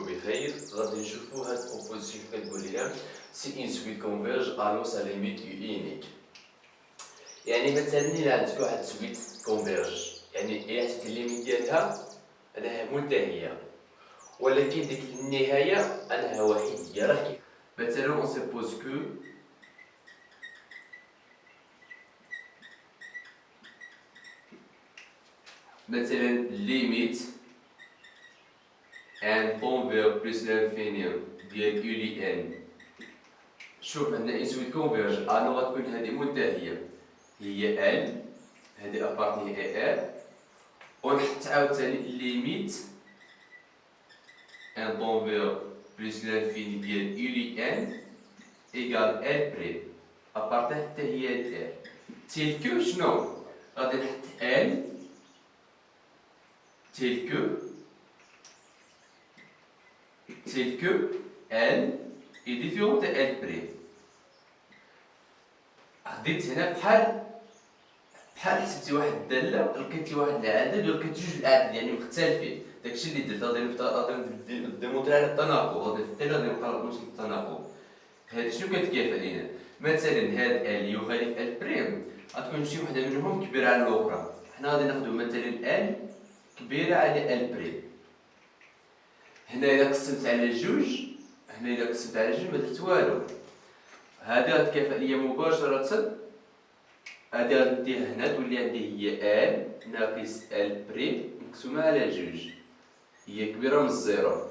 بخير. غادي نشوفوا هاد البروبوزيسيون كتقول لنا سي ان سويت كونفيرج الو سا ليميت يونيك. يعني مثلا الا عندك واحد سويت كونفيرج، يعني الا عطيتي الليميت ديالها انها منتهيه، ولكن ديك النهايه انها وحيديه. راه كيف مثلا اون سيبوز كو مثلا ليميت ان كونفير بلس لانفيني ديال يو لي ان. شوف عندنا ان سويت كونفيرج الو غتكون هذه منتهيه هي ال، هذه ابارتي اي ار، ونحط عاوتاني ليميت ان كونفير بلس لانفيني ديال يو لي ان ايكال ال بري ابارتي حتى هي ال ار. تيل كو شنو غادي نحط ال تيل كو ال اي ديفيرون تاع ال بري. خديت هنا بحال حسبتي واحد الداله، لقيتي واحد العدد ولقيتي جوج الاعداد يعني مختلفين. داكشي اللي درت غادي نديمونطري على التناقض، غادي حتى غادي نلقى نوصل للتناقض. هادي شنو كتكافئ لينا؟ مثلا هاد ال يخالف ال بريم غتكون شي وحده منهم كبيره على الاخرى. حنا غادي ناخدو مثلا ال كبيره على ال بريم. هنا الا قسمت على جوج، هنا الا قسمت على جوج ما درت والو. هادي غتكافئ ليا مباشره، هادي غادي نديها هنا تولي عندي هي ال ناقص ال بريم مقسومه على جوج، هي كبيره من الزيرو.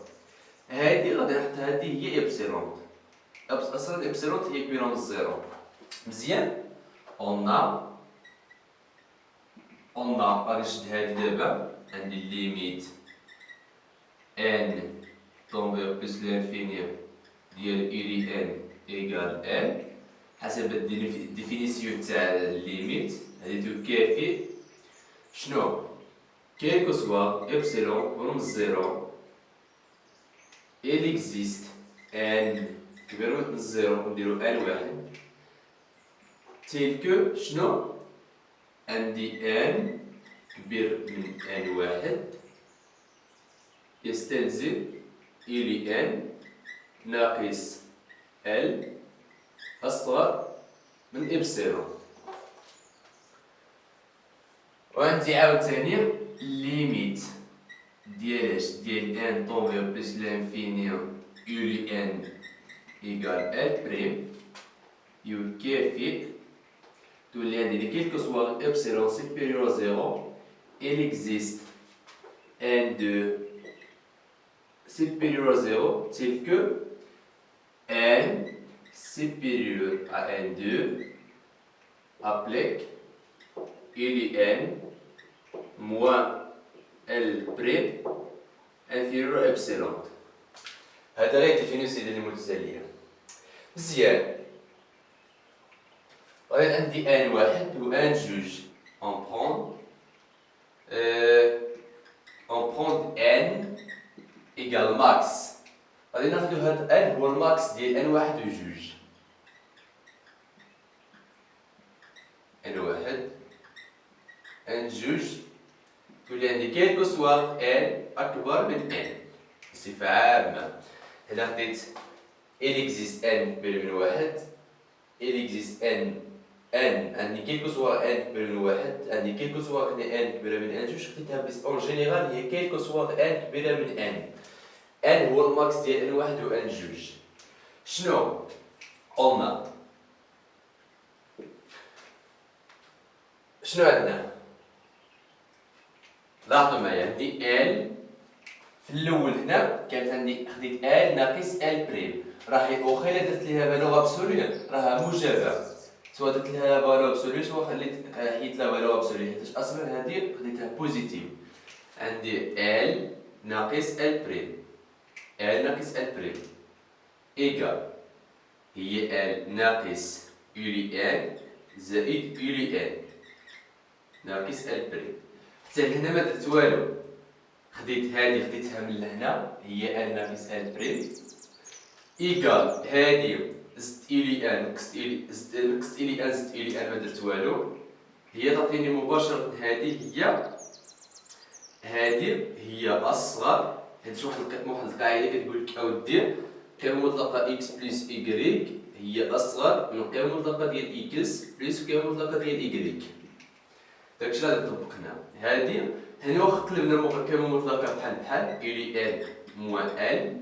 هادي غادي نحط هادي هي إبسيلون، اصلا إبسيلون هي كبيره من الزيرو. مزيان اون غادي نشد هادي دابا، عندي ليميت ان طومبيغ بلس لانفيني ديال اي لي ان ايكال ال حسب الديفينيسيون تاع الليميت. هادي تكافي شنو؟ كيلكو سوا إبسيلون كبر من الزيرو il existe n كبير من الزيرو نديرو n واحد تيل كو شنو؟ عندي n كبير من n واحد يستلزم إلي n ناقص l أصغر من إبسيلون. وعندي عاوتاني ليميت ديالاش ديال ان طومبيغ بلس لانفيني يو لي ان ايكال ال بريم يكافئ تولي عندي كيلكو سوا إبسيلون سوبيريور زيرو il existe n de supérieur à 0 tel que n supérieur à n2 applique n moins l prime inférieur à epsilon. هذا غير ديفينيسيون ديال المتتاليه. مزيان غادي عندي ان واحد و ان جوج. on prend n ايكال ماكس. غادي ناخدو هاد ان هو الماكس ديال ان واحد و جوج. ان واحد ان جوج تولي عندي كيلكو سوا ان اكبر من ان بصفة عامة. هنا خديت il existe n كبير من واحد، il existe n عندي كيلكو سوا n كبير من واحد، عندي كيلكو سوا n كبيرة من ان جوج. خديتها بس اون جينيرال هي كيلكو سوا n كبيرة من n هو الماكس ديال ان واحد و ان جوج. شنو قلنا؟ شنو عندنا؟ لاحظوا معايا عندي ال في الاول هنا كانت عندي خديت ال ناقص ال بريم. راهي واخا الا درت ليها فالور ابسولو راها موجبه، سواء درت لها فالور ابسولو سواء حيدت لها فالور ابسولو، حيت اصلا هذه خديتها بوزيتيف. عندي ال ناقص ال بريم، ال ناقص ال بريم ايكال هي ال ناقص يو لي ان زائد يو لي ان ناقص ال بريم. حتى لهنا ما درت والو، خديت هادي خديتها من لهنا هي ان ناقص ال بريم ايكال هادي زدت إلي ان نقصت إلي زدت إلي ان زدت إلي ان ما درت والو. هي تعطيني مباشرة هادي هي أصغر هاد شي واحد القاعده كتقول لك اودي قيمه مطلقه اكس بلس ايكغيك هي اصغر من القيمه المطلقه ديال اكس بلس القيمه المطلقه ديال ايكغيك. داكشي اللي غادي نطبق هنا. هاني واخا قلبنا القيمه المطلقه بحال الي ان موان ال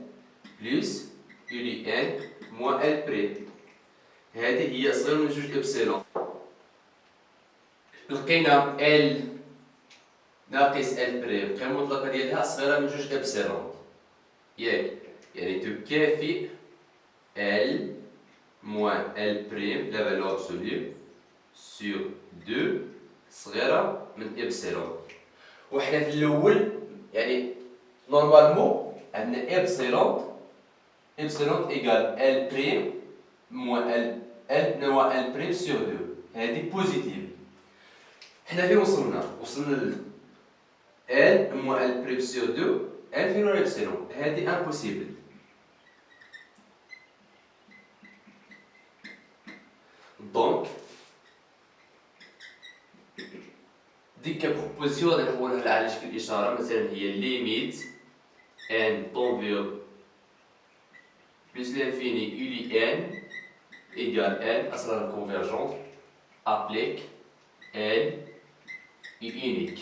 بلس الي ان موان ال بريم، هذه هي صغيره من جوج ابسيلون. لقينا ال ناقص ال بريم القيمه المطلقه ديالها صغيره من جوج ابسيلون ياك، يعني تكافئ ال moins L prime la valeur absolue sur 2 صغيرة من إبسيلون. وحنا في الأول يعني نورمالمون عندنا إبسيلون إيكال L prime moins L moins L prime sur 2 هادي بوزيتيف. حنا فين وصلنا ل L moins L prime sur 2 L فين ولا إبسيلون، هادي امبوسيبل. دونك ديك بروبوزيسيون غادي نحولها على شكل اشاره، مثلا هي ليميت ان طونفير بلس لانفيني يولي ان ايكال ان اسرار كونفيرجونت ابليك ان يونيك.